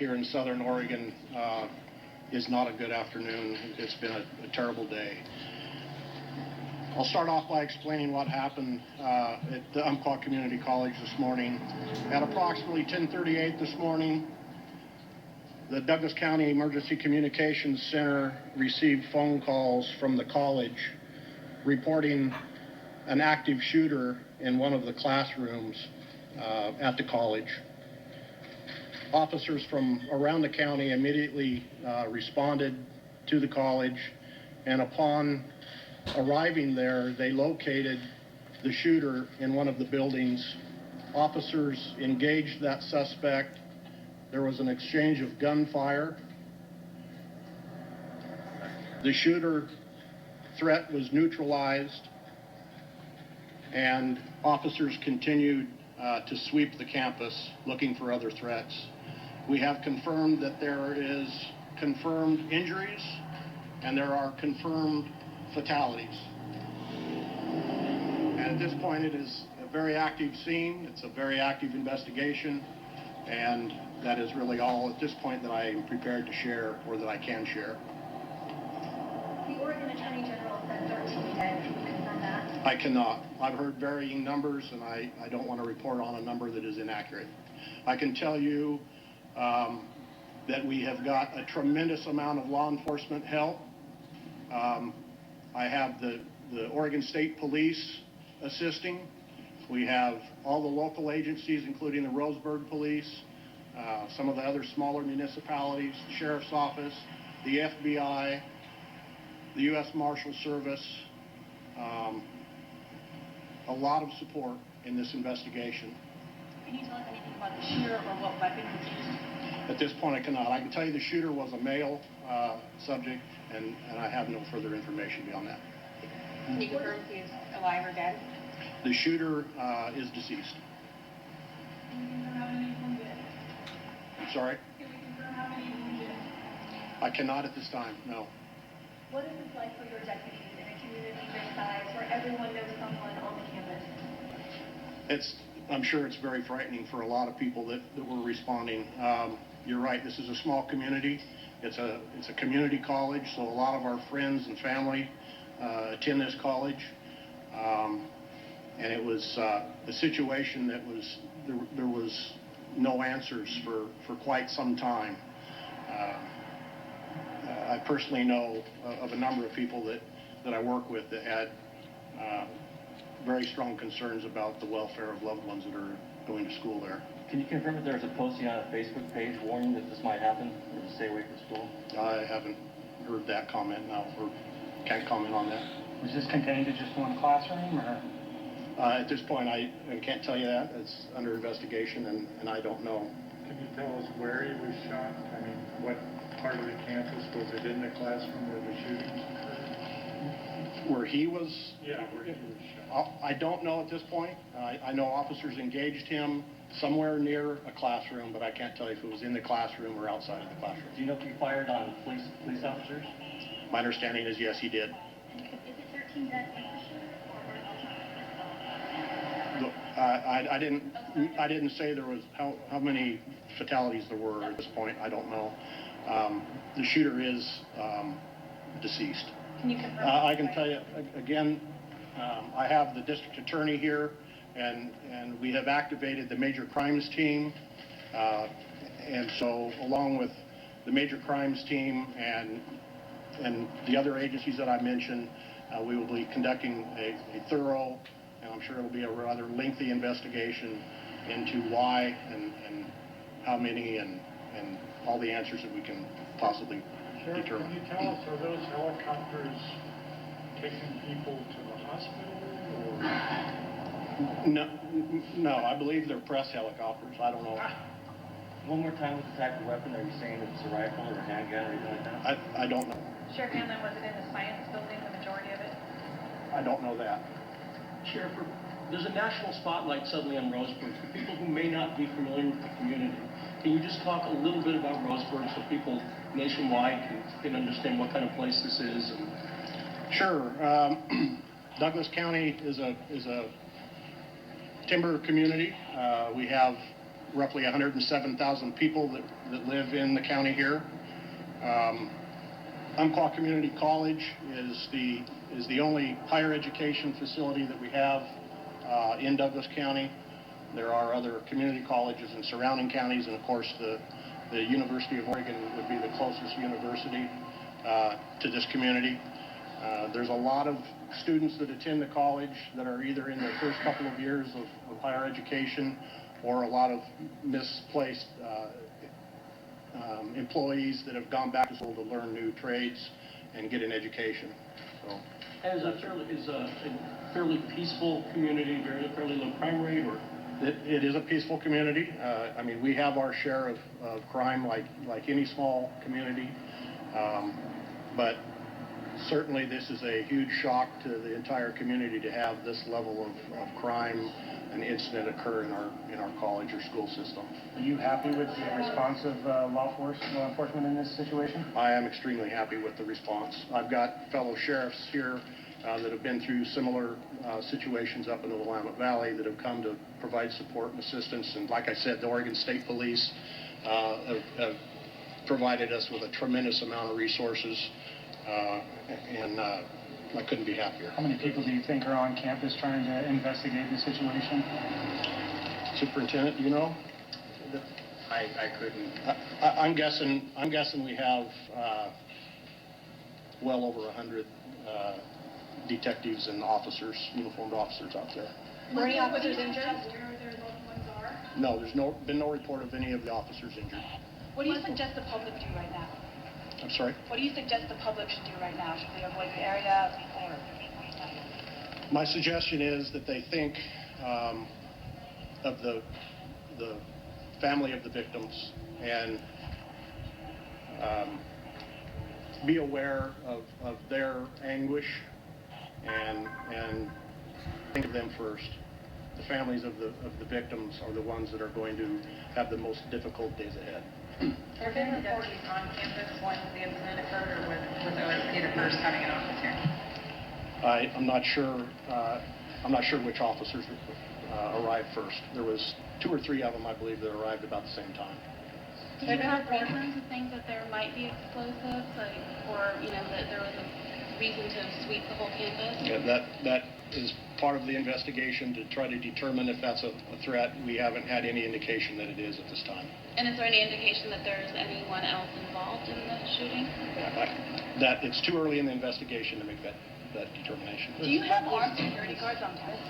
here in Southern Oregon is not a good afternoon. It's been a terrible day. I'll start off by explaining what happened at the Umpqua Community College this morning. At approximately 10:38 this morning, the Douglas County Emergency Communications Center received phone calls from the college reporting an active shooter in one of the classrooms at the college. Officers from around the county immediately responded to the college, and upon arriving there, they located the shooter in one of the buildings. Officers engaged that suspect. There was an exchange of gunfire. The shooter threat was neutralized, and officers continued to sweep the campus looking for other threats. We have confirmed that there is confirmed injuries and there are confirmed fatalities. And at this point, it is a very active scene. It's a very active investigation, and that is really all at this point that I am prepared to share, or that I can share. The Oregon Attorney General said 13 dead. Can you confirm that? I cannot. I've heard varying numbers, and I don't want to report on a number that is inaccurate. I can tell you that we have got a tremendous amount of law enforcement help. I have the Oregon State Police assisting. We have all the local agencies, including the Roseburg Police, some of the other smaller municipalities, the Sheriff's Office, the FBI, the U.S. Marshal Service, a lot of support in this investigation. Can you tell us anything about the shooter or what weapon was used? At this point, I cannot. I can tell you the shooter was a male subject, and I have no further information beyond that. Can you confirm if he's alive or dead? The shooter is deceased. Can you confirm how many wounded? I'm sorry? Can we confirm how many wounded? I cannot at this time, no. What is this like for your deputies in a community this size where everyone knows someone on the campus? I'm sure it's very frightening for a lot of people that were responding. You're right, this is a small community. It's a community college, so a lot of our friends and family attend this college. And it was a situation that there was no answers for quite some time. I personally know of a number of people that I work with that had very strong concerns about the welfare of loved ones that are going to school there. Can you confirm if there was a posting on a Facebook page warning that this might happen, or to stay away from school? I haven't heard that comment now, or can't comment on that. Was this contained to just one classroom, or? At this point, I can't tell you that. It's under investigation, and I don't know. Can you tell us where he was shot? I mean, what part of the campus? Was it in the classroom where the shooting occurred? Where he was? Yeah, where he was shot. I don't know at this point. I know officers engaged him somewhere near a classroom, but I can't tell you if it was in the classroom or outside of the classroom. Do you know if he fired on police officers? My understanding is yes, he did. Is it 13 dead for the shooter or Look, I didn't say there was how many fatalities there were at this point. I don't know. The shooter is deceased. Can you confirm? I can tell you again. I have the district attorney here, and we have activated the major crimes team, and so along with the major crimes team and the other agencies that I mentioned, we will be conducting a thorough, and I'm sure it'll be a rather lengthy investigation into why and how many and all the answers that we can possibly Sheriff, determine. can you tell us, are those helicopters taking people to the hospital, or? No, I believe they're press helicopters. I don't know. One more time, with the type of weapon, are you saying it's a rifle or a handgun or anything like that? I don't know. Sheriff Hanlon, was it in the science building, the majority of it? I don't know that. Sheriff, there's a national spotlight suddenly on Roseburg. For people who may not be familiar with the community, can you just talk a little bit about Roseburg so people nationwide can understand what kind of place this is? Sure. Douglas County is a timber community. We have roughly 107,000 people that live in the county here. Umpqua Community College is the only higher education facility that we have in Douglas County. There are other community colleges in surrounding counties, and of course the University of Oregon would be the closest university to this community. There's a lot of students that attend the college that are either in their first couple of years of higher education, or a lot of misplaced employees that have gone back to school to learn new trades and get an education. So, Is a fairly peaceful community, fairly low crime rate, or? it is a peaceful community. I mean, we have our share of crime like any small community, but certainly this is a huge shock to the entire community to have this level of crime and incident occur in our college or school system. Are you happy with the response of law enforcement in this situation? I am extremely happy with the response. I've got fellow sheriffs here that have been through similar situations up in the Willamette Valley that have come to provide support and assistance. And like I said, the Oregon State Police have provided us with a tremendous amount of resources, and I couldn't be happier. How many people do you think are on campus trying to investigate the situation? Superintendent, do you know? I couldn't. I'm guessing we have well over 100 detectives and officers, uniformed officers out there. Were any officers injured? No, there's been no report of any of the officers injured. What do you suggest the public do right now? I'm sorry? What do you suggest the public should do right now? Should they avoid the area or? My suggestion is that they think of the family of the victims and be aware of their anguish and think of them first. The families of the victims are the ones that are going to have the most difficult days ahead. Were there any deputies on campus when the incident occurred, or was OSP the first having an office here? I'm not sure. I'm not sure which officers arrived first. There was 2 or 3 of them, I believe, that arrived about the same time. Do you have reason to think that there might be explosives, or that there was a reason to sweep the whole campus? Yeah, that is part of the investigation to try to determine if that's a threat. We haven't had any indication that it is at this time. And is there any indication that there's anyone else involved in the shooting? That it's too early in the investigation to make that determination. Do you have armed security guards on campus?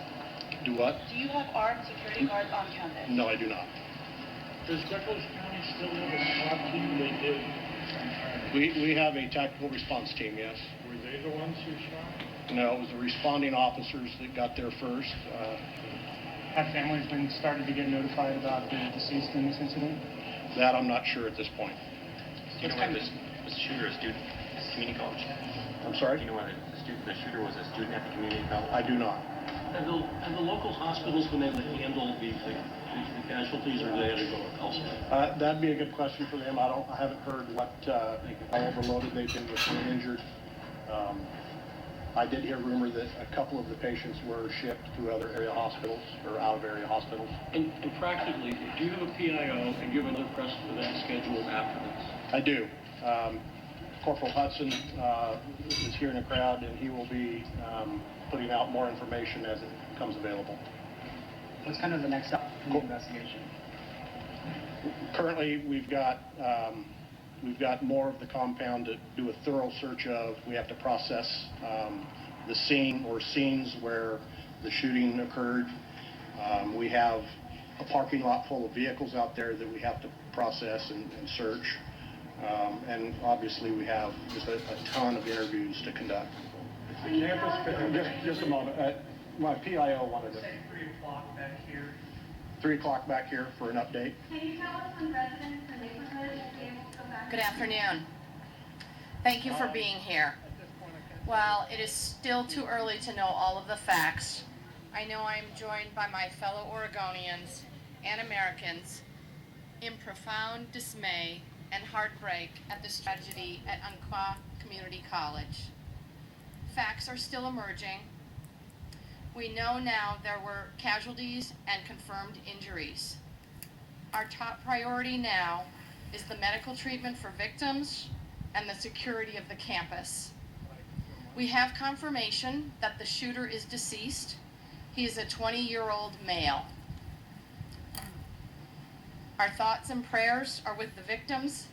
Do what? Do you have armed security guards on campus? No, I do not. Does Douglas County still have a SWAT team? They did. We have a tactical response team, yes. Were they the ones who shot? No, it was the responding officers that got there first. Have families been started to get notified about the deceased in this incident? That I'm not sure at this point. Do you know whether was the shooter a student at the community college? I'm sorry? Do you know whether the shooter was a student at the community college? I do not. Have the local hospitals been able to handle the casualties, or do they have to go elsewhere? That'd be a good question for them. I haven't heard how overloaded they've been with being injured. I did hear rumor that a couple of the patients were shipped to other area hospitals or out of area hospitals. And practically, do you have a PIO and do you have another press event scheduled after this? I do. Corporal Hudson is here in the crowd, and he will be putting out more information as it becomes available. What's kind of the next step in the investigation? Currently, we've got more of the compound to do a thorough search of. We have to process the scene or scenes where the shooting occurred. We have a parking lot full of vehicles out there that we have to process and search. And obviously, we have just a ton of interviews to conduct. The campus, Just a moment. My PIO wanted to... 3 o'clock back here. 3 o'clock back here for an update. Can you tell us when residents in the neighborhood will be able to come back? Good afternoon. Thank you for being here. While it is still too early to know all of the facts, I know I am joined by my fellow Oregonians and Americans in profound dismay and heartbreak at this tragedy at Umpqua Community College. Facts are still emerging. We know now there were casualties and confirmed injuries. Our top priority now is the medical treatment for victims and the security of the campus. We have confirmation that the shooter is deceased. He is a 20-year-old male. Our thoughts and prayers are with the victims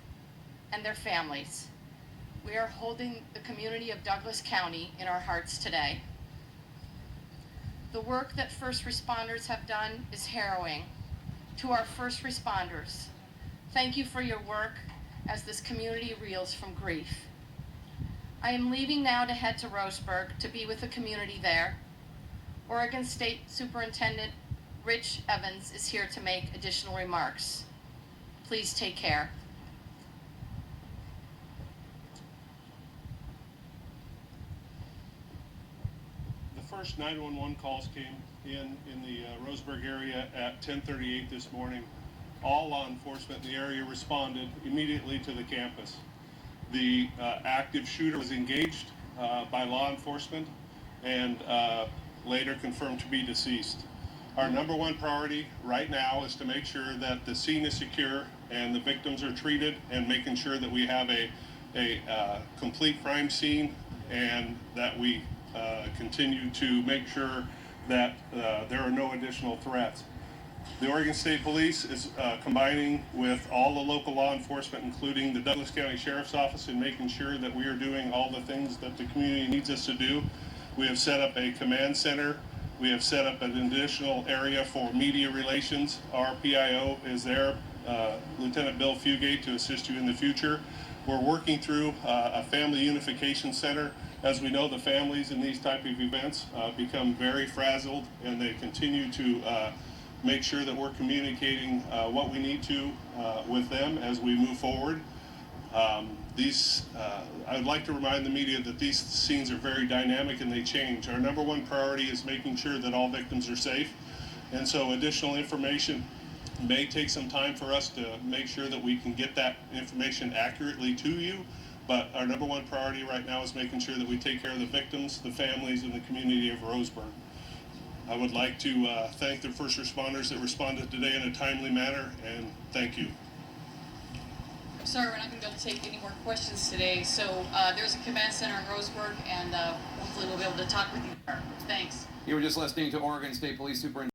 and their families. We are holding the community of Douglas County in our hearts today. The work that first responders have done is harrowing. To our first responders, thank you for your work as this community reels from grief. I am leaving now to head to Roseburg to be with the community there. Oregon State Superintendent Rich Evans is here to make additional remarks. Please take care. The first 911 calls came in the Roseburg area at 10:38 this morning. All law enforcement in the area responded immediately to the campus. The active shooter was engaged by law enforcement and later confirmed to be deceased. Our number one priority right now is to make sure that the scene is secure and the victims are treated, and making sure that we have a complete crime scene, and that we continue to make sure that there are no additional threats. The Oregon State Police is combining with all the local law enforcement, including the Douglas County Sheriff's Office, in making sure that we are doing all the things that the community needs us to do. We have set up a command center. We have set up an additional area for media relations. Our PIO is there, Lieutenant Bill Fugate, to assist you in the future. We're working through a family unification center. As we know, the families in these type of events become very frazzled, and they continue to make sure that we're communicating what we need to with them as we move forward. I'd like to remind the media that these scenes are very dynamic and they change. Our number one priority is making sure that all victims are safe, and so additional information may take some time for us to make sure that we can get that information accurately to you, but our number one priority right now is making sure that we take care of the victims, the families, and the community of Roseburg. I would like to thank the first responders that responded today in a timely manner, and thank you. Sorry, we're not going to be able to take any more questions today. So there's a command center in Roseburg, and hopefully we'll be able to talk with you. Thanks. You were just listening to Oregon State Police Superintendent